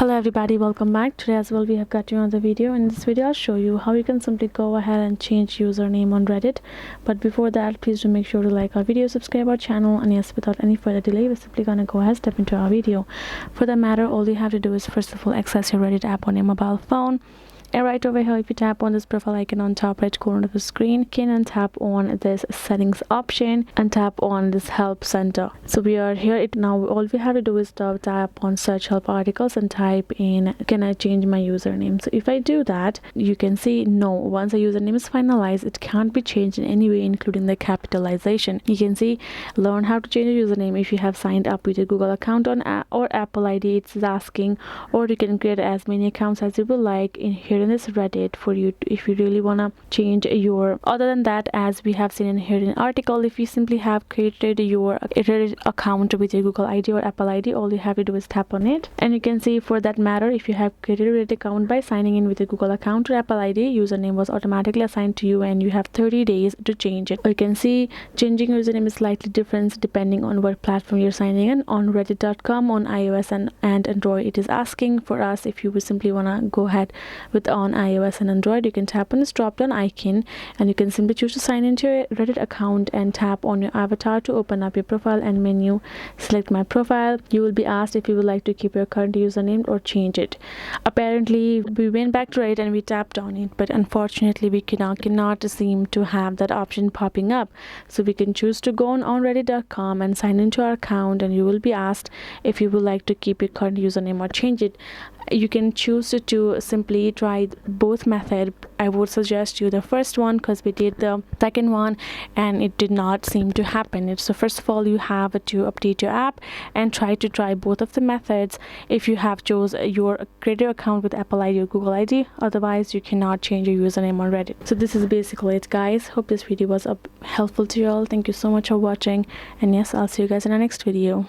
Hello everybody, welcome back. Today as well we have got you another video. In this video I'll show you how you can simply go ahead and change username on Reddit. But before that, please do make sure to like our video, subscribe our channel, and yes, without any further delay, we're simply gonna go ahead step into our video. For that matter, all you have to do is first of all access your Reddit app on your mobile phone. And right over here, if you tap on this profile icon on top right corner of the screen, you can tap on this settings option and tap on this help center. So we are here. Now all we have to do is tap on search help articles and type in can I change my username. So if I do that, you can see no, once a username is finalized, it can't be changed in any way, including the capitalization. You can see learn how to change a username if you have signed up with your Google account on or Apple ID, it's asking, or you can create as many accounts as you would like in here in this Reddit for you if you really want to change your. Other than that, as we have seen in here in article, if you simply have created your Reddit account with your Google ID or Apple ID, all you have to do is tap on it, and you can see for that matter, if you have created a Reddit account by signing in with your Google account or Apple ID, username was automatically assigned to you and you have 30 days to change it. You can see changing username is slightly different depending on what platform you're signing in. On reddit.com, on iOS and Android, it is asking for us if you would simply want to go ahead with on iOS and Android, you can tap on this drop down icon and you can simply choose to sign into your Reddit account and tap on your avatar to open up your profile and menu. Select my profile. You will be asked if you would like to keep your current username or change it. Apparently we went back to Reddit and we tapped on it, but unfortunately we cannot seem to have that option popping up. So we can choose to go on reddit.com and sign into our account, and you will be asked if you would like to keep your current username or change it. You can choose to simply try both method. I would suggest you the first one because we did the second one and it did not seem to happen. So first of all, you have to update your app and try both of the methods if you have chose your creator account with Apple ID or Google ID. Otherwise you cannot change your username on Reddit. So this is basically it, guys. Hope this video was helpful to you all. Thank you so much for watching, and yes, I'll see you guys in our next video.